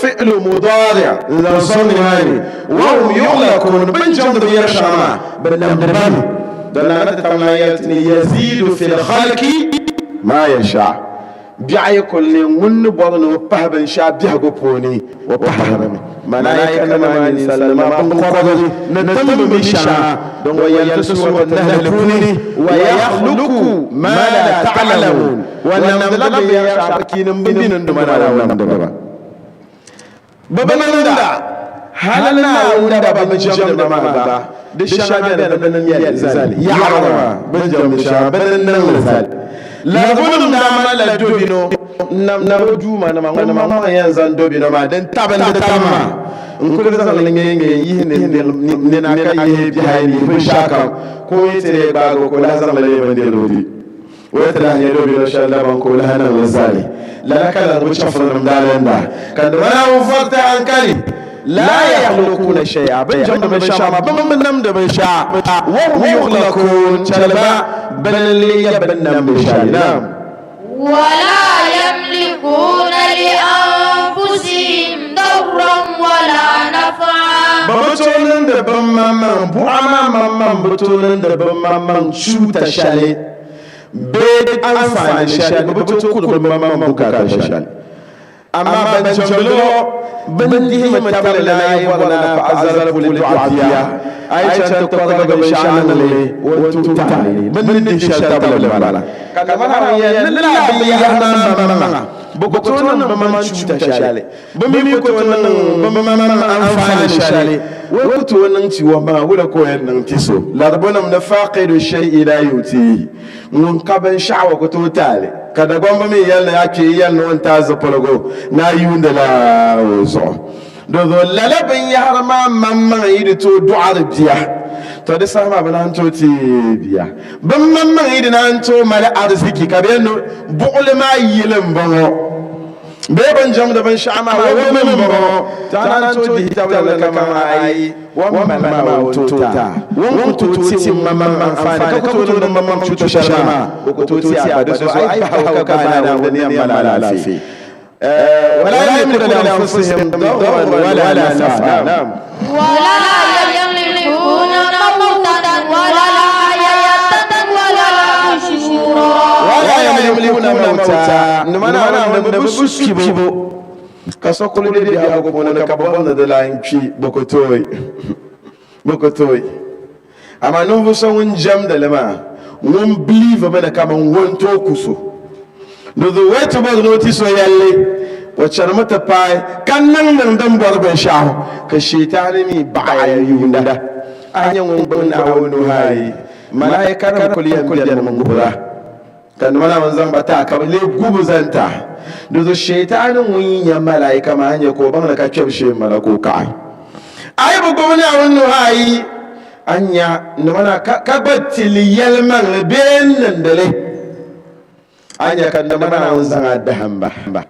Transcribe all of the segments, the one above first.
fi'l mudari' la sunni wa hum yughlaqun bin jamd bi yashama balam dana tamna yatni yazidu fil khalqi ma yasha bi'ay kulli mun bodno pahban sha bi'go poni wa pahrami malaika kama ni sallama ban qadari natammu bi sha don wa yantasu wa nahlukuni wa yakhluqu ma la ta'lamun wa namdala bi ya kinin binin dumana wannan da babananda halana wanda ba jam da ma ba da shabe da banan ya zali ya harama ban jam sha banan nan zali la bunum da ma la dobino na juma na ma yan zan dobino ma dan taban da tama in kuka da zan ngenge yi ne na kai yi bihani bin shaka ko yace ba go ko la zan le ban de lodi wata da ne dobino sha Allah ban ko la hanan zali la kala mu chafran dalanda kan wana mu fakta an kali لا يخلقون شيئا بنجم من شاء ما بمن نم دم شاء وهم يخلقون شلبا بل اللي يبنى من شاء نعم ولا يملكون لأنفسهم ضرا ولا نفعا بمتولن دبمم بوعمم بتولن دبمم شو تشالي بيد أنفعل شالي بتولن دبمم بكاتا شالي أما بنجم بنديه متابع لنا يورنا فأزل فول الدعافية أي شان تقرأ بشأن لي وتوتاني بنديه شان تابع لنا كما نلا بيهنا ماما بكتونا ماما شوتا شالي بمي كتونا ماما أنفعل شالي وكتونا نتيوا ما ولا كوين نتيسو لا ربنا منفاقد الشيء لا يؤتيه من قبل شعوة كتوتالي kada gwamba mai yalla yake yalla wanta za pologo na yunda la ozo do lalabin ya harma mamma yi to du'ar biya to da sama bana to ti biya ban mamma yi na to mala arziki kabe no bu'ulma yilan bango be ban jam da ban sha'ama wa ban bango ta nan to di ta wala kama ai wa mamma to ta wa to ti mamma amfani ka to da mamma to shama ko to ti abada so ai ba ka kana wanda ne mala lafi ولا يملكون لأنفسهم ضرا ولا نفعا ولا يملكون موتا ولا حياة ولا نشورا ولا يملكون موتا نمانا بسكبو kasokolo de dia ko pona ka babon de la inchi bokotoy ama no vo so un jam de lema won believe ba da kama won to kuso no the way to be notice yalle wacce mata pai kan nan dan barban shaho ka shaytani mi ba yunda anyan won ban awonu hayi malaika kan kulliyan kulliyan mun gubura kan mana manzan bata ka le gubuzanta do shaytanin mun ya malaika ma hanya ko ban da ka kebshe malako ka ai bu gobani awonu hayi anya mana ka battili yalman ben nan dale anya kan da mana wanzan addahan ba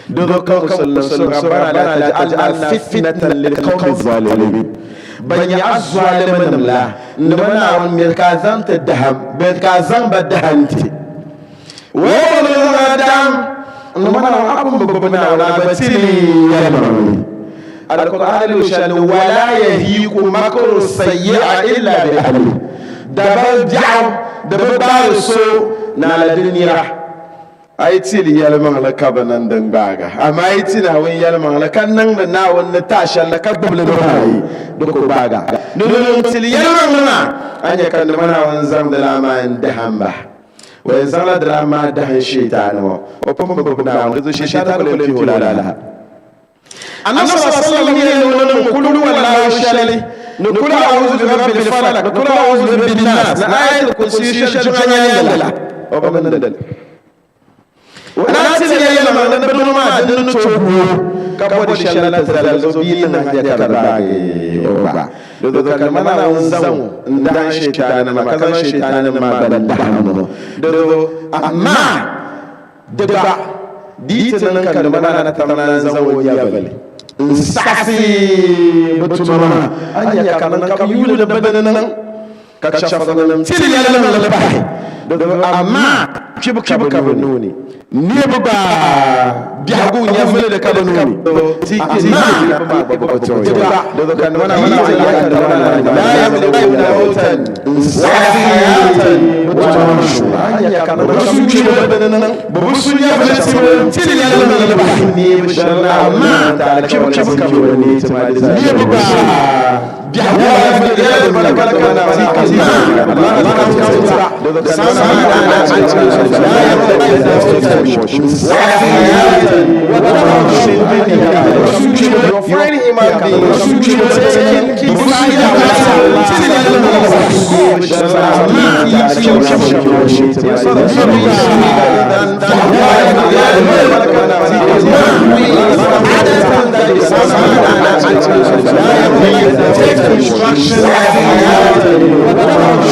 dodo kan sallallahu rabbana la taj'alna fitnatan lil qawmi zalimin banya azzalimin la ndana wan mir ka zanta daham ben ka zamba dahanti wa adam ndana akum babana wala batili yalman القرآن يشهد ولا يهيق مكر السيئة إلا بأهله دبل جعب دبل بارسو نال الدنيا أيتيل يلمن لك بنندن باغا أما أيتيل هون يلمن لك نند ناون نتاشا لك قبل نهاي دكو باغا نلتيل يلمن لنا أن يكن منا ونزم دلاما اندهم به ويزال دلاما دهن شيطان وپم ببنا ونزو شيطان كل في ولا لها أنا صلى الله عليه وسلم نقول والله شلي نقول أعوذ برب الفلق نقول أعوذ برب الناس نآية الكرسي شجعنا يلا وبمن دل ونأتي يلا ما نبدو ما نتوه كبر شلنا تزال بينا هجا كباعي أوبا دو كلمنا ونزم ندان شيطان ما كذا شيطان ما بدهم دو أما دبا ديتنا كلمنا نتمنى زوج يابلي nsasi butuma anya kanan ka yulu da badanan ka shafa nan tili yalan la bai amma kabanuni nieba ba biagu nyafele de kabanuni tiki na ba do kan wana la yamlikuna mautan wa hayatan ya kana suci badana busu ya badana tili ya la ba ni bisharna ma ta kabanuni nieba ba biagu nyafele de kabanuni You're finding Imam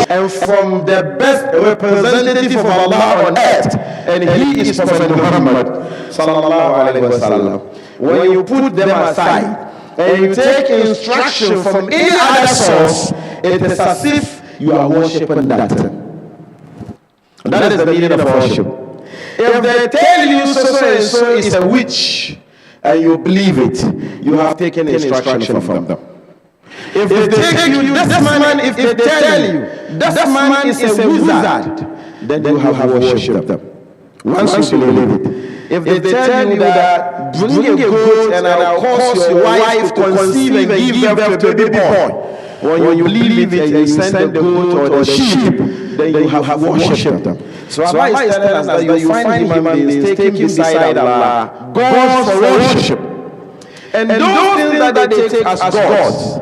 and from the best representative of Allah on earth, and he is Prophet Muhammad sallallahu alaihi wasallam. When you put them aside and you take instruction from any other source, it is as if you are worshiping that thing. That is the meaning of worship. If they tell you so and so is a witch and you believe it, you have taken instruction from them. If they tell you this man, if they tell you this man is a wizard, then you have worshipped them. Once you believe it. If they tell you that bring a goat and I'll cause your wife to conceive and give birth to a baby boy, when you believe it and you send the goat or the sheep, then you have worshipped them. So Allah is telling us that you find human beings taking beside Allah gods for worship. And those things that they take as gods,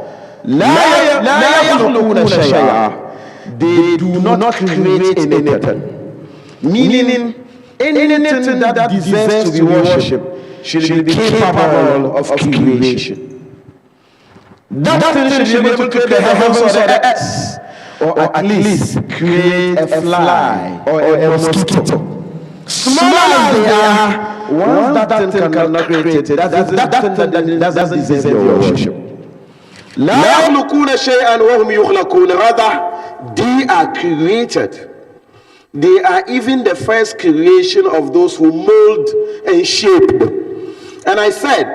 they do not create anything. Meaning, anything that deserves to be worshipped should be capable of creation. That thing should be able to create the heavens or the earth, or at least create a fly or a mosquito. Small as they are, once that thing cannot create it, that thing doesn't deserve your worship. لا يخلقون شيئا وهم يخلقون. Rather, they are created. They are even the first creation of those who mold and shape. And I said,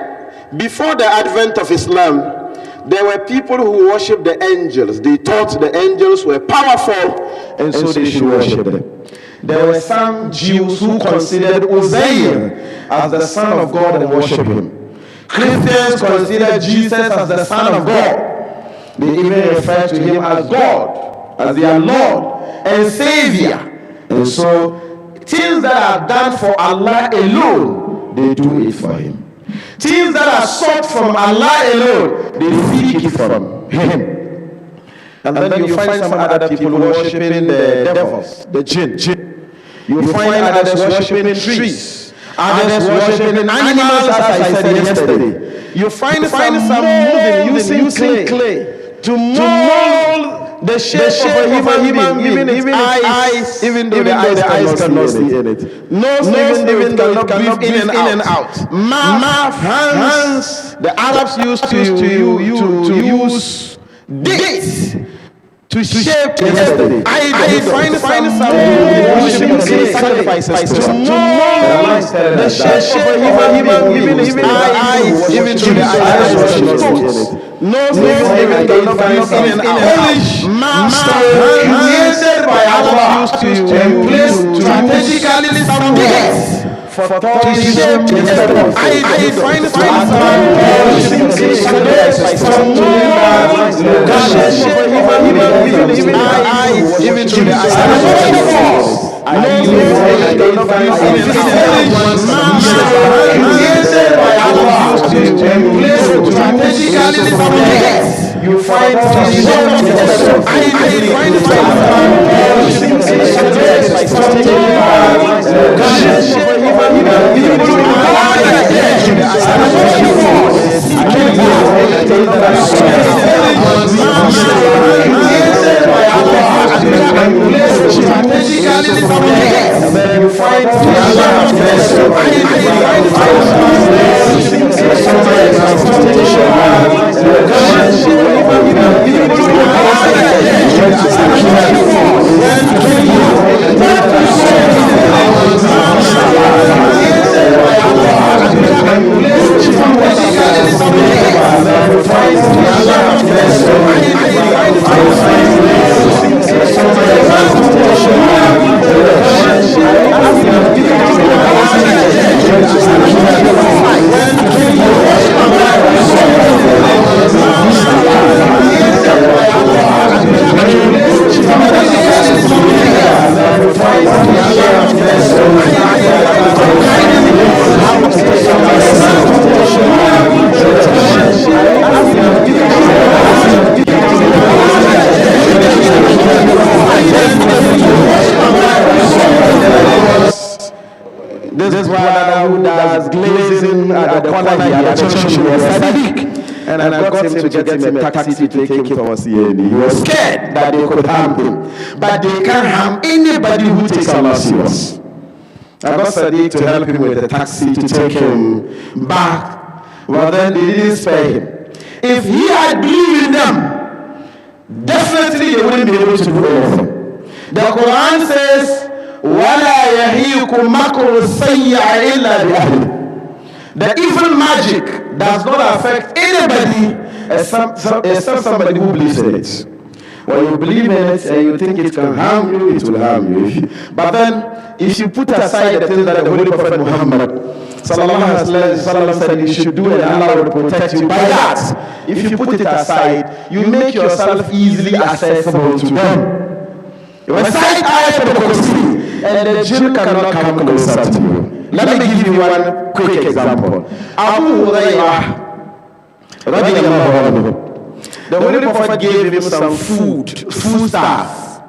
before the advent of Islam, there were people who worshipped the angels. They thought the angels were powerful, and so they should worship them. There were some Jews who considered Uzayr as the son of God and worship him. Christians consider Jesus as the Son of God. They even refer to him as God, as their Lord and Savior. And so, things that are done for Allah alone, they do it for him. Things that are sought from Allah alone, they seek it from him. And then you find some other people worshiping the devils, the jinn. You find others worshiping trees. Others worshiping animals, as I said yesterday. You find some moving using clay to mold the shape of a human being, even eyes, even though the eyes cannot see in it. Nose, even though it cannot breathe in and out. Mouth, hands. The Arabs used to use dates to shape yesterday. I find some sacrifices to mold the shape of a human being, even eyes, even through the eyes was nose, even cannot breathe in and out. Mouth, created by Allah used to place strategically some dates for shape yesterday. I find some even eyes, even through the eyes. I you find was glazing at the corner here at the church he was Sadiq. And I got him to get him a taxi to take him towards the end. He was scared that they could harm him. But they can't harm anybody who takes Allah serious. I got Sadiq to help him with the taxi to take him back. Well, then they didn't spare him. If he had believed in them, definitely they wouldn't be able to do anything. The Qur'an says, وَلَا يَحِيكُمْ مَكْرُ السَّيِّئَ إِلَّا بِأَهْلِهِ. The evil magic does not affect anybody except somebody who believes in it. When you believe in it and you think it can harm you, it will harm you. But then, if you put aside the things that the Holy Prophet Muhammad sallallahu alaihi wasallam said you should do, and Allah will protect you by that. If you put it aside, you make yourself easily accessible to them. You recite Ayatul Kursi, and the jinn cannot come closer to you. Let me give you one quick example. Abu Hurairah, radiallahu anhu, the Holy Prophet gave him some foodstuff,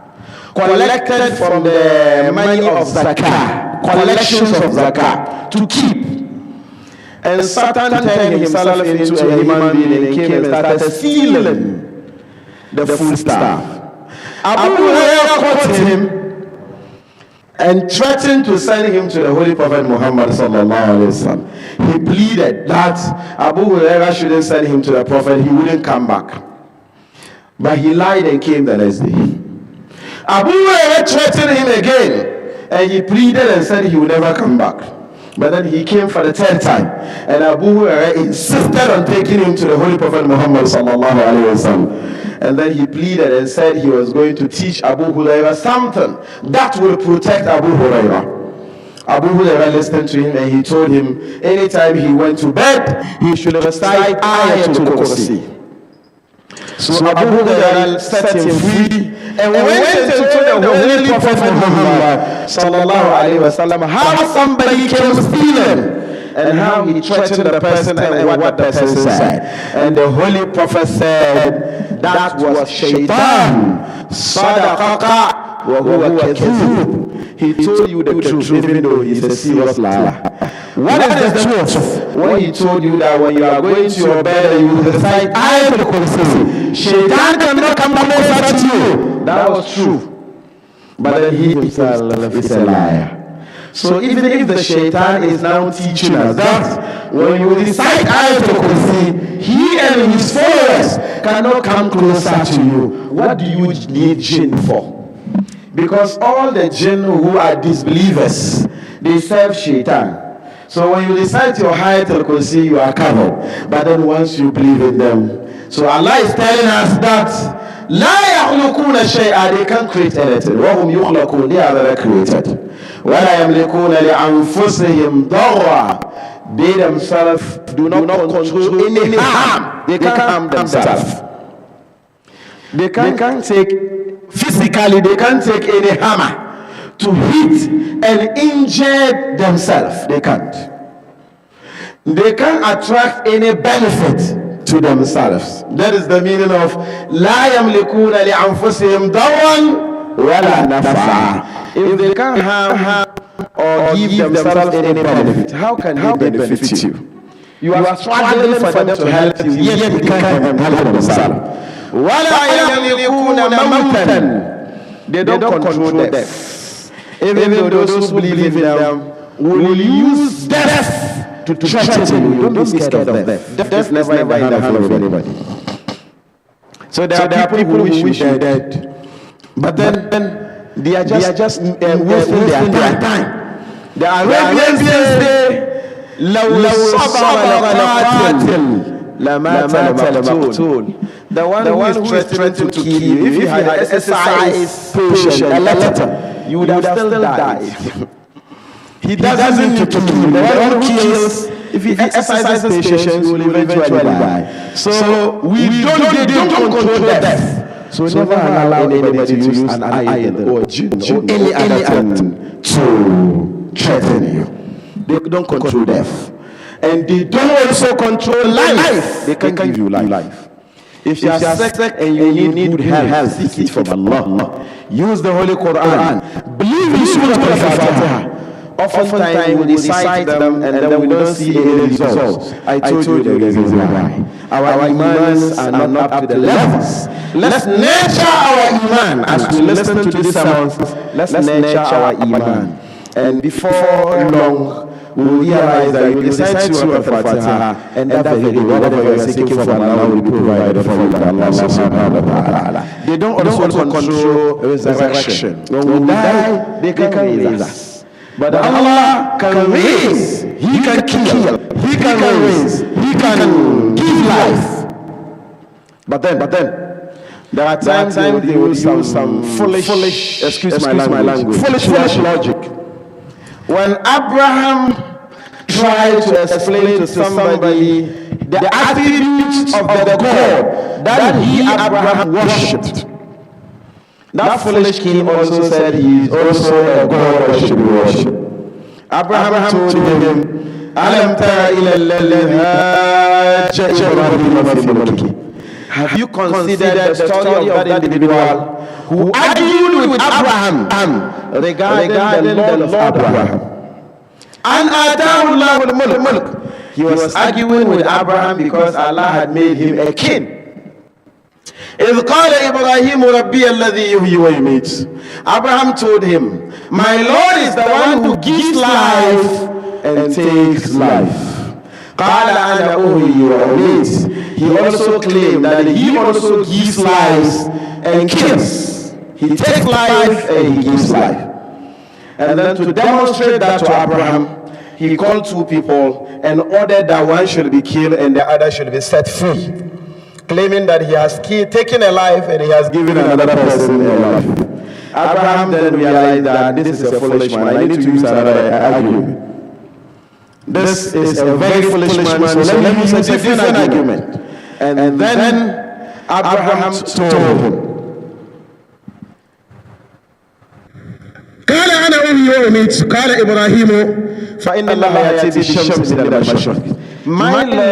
collected from the money of zakah, collections of zakah, to keep. And Satan turned himself into a human being and came and started stealing the foodstuff. Abu Hurairah caught him and threatened to send him to the Holy Prophet Muhammad sallallahu alaihi wasallam. He pleaded that Abu Hurairah shouldn't send him to the Prophet, he wouldn't come back. But he lied and came the next day. Abu Hurairah threatened him again, and he pleaded and said he would never come back. But then he came for the third time, and Abu Hurairah insisted on taking him to the Holy Prophet Muhammad sallallahu alaihi wasallam. And then he pleaded and said he was going to teach Abu Hurairah something that will protect Abu Hurairah. Abu Hurairah listened to him, and he told him anytime he went to bed, he should recite Ayatul Kursi. So Abu Hurairah set him free and went and told the Holy Prophet Muhammad sallallahu alaihi wasallam how somebody came stealing, and how he threatened the person and what the person said. And the Holy Prophet said, that was Shaitan. Sadaqaqa wa huwa kadhub. He told you the truth even though he's a serious liar. What is the truth? When he told you that when you are going to your bed and you recite Ayatul Kursi, Shaitan cannot come closer to you. That was true. But then he himself is a liar. So even if the Shaitan is now teaching us that when you recite Ayatul Kursi, he and his followers cannot come closer to you, what do you need jinn for? Because all the jinn who are disbelievers, they serve Shaitan. So when you recite your Ayatul Kursi, you are covered. But then once you believe in them, so Allah is telling us that لا يخلقون شيئا, they can't create anything. وهم يخلقون, they are never created. ولا يملكون لأنفسهم ضرا, they themselves do not control any harm. They can't harm themselves. They can't take physically, they can't take any hammer to hit and injure themselves. They can't. They can't attract any benefit to themselves. That is the meaning of لا يملكون لأنفسهم ضرا ولا نفعا. If they can't harm or give themselves any benefit, how can they benefit you? You are struggling for them to help you, yet they can't help themselves. ولا يملكون موتا, they don't control death. Even though those who believe in them will use death to threaten you. Don't be scared of death. Death is never in the hand of anybody. So there are people who wish you dead, but then they are just wasting their time. The Arabians say لو صبر القاتل لمات المقتول. The one who is threatening to kill you, if you had exercised patience a little, you would have still died. He doesn't need to kill you. The one who kills, if he exercises patience, you will eventually die. So they don't control death. So never allow anybody to use an iron or jinn or any other thing to threaten you. They don't control death. And they don't also control life. They can give you life. If you are sick and you need good health, seek it from Allah. Use the Holy Quran. Believe in Surah Al-Fatiha. oftentimes we recite them and then we don't see any results. I told you the reason why. Our imans are not up to the levels. Let's nurture our iman as we listen to these sermons. Let's nurture our iman. And before long, we will realize that you will recite Surah Al-Fatiha, and that very day, whatever you are seeking from Allah will be provided for you by Allah subhanahu wa ta'ala. They don't also control resurrection. When we die, they can raise us. But Allah can raise, He can kill, He can raise, He can give life. But then, there are times they will use some foolish, excuse my language, foolish logic. When Abraham tried to explain to somebody the attributes of the God that Abraham worshipped, that foolish king also said he is also a God that should be worshipped. Abraham told him, Alam tara ila alladhi hajja Ibrahim fi mulki. Have you considered the story of that individual who argued with Abraham regarding the Lord of Abraham? And atahu Allahu al-mulk. He was arguing with Abraham because Allah had made him a king. إذ قال إبراهيم ربي الذي يحيي ويميت. Abraham told him, my Lord is the one who gives life and takes life. قال أنا أحيي وأميت. He also claimed that he also gives life and kills. He takes life and he gives life. And then to demonstrate that to Abraham, he called two people and ordered that one should be killed and the other should be set free, claiming that he has taken a life and he has given another person a life. Abraham then realized that this is a foolish man. I need to use another argument. This is a very foolish man, so let me use a different argument. And then Abraham told him, قال أنا أحيي وأميت قال إبراهيم فإن الله يأتي بالشمس من المشرق.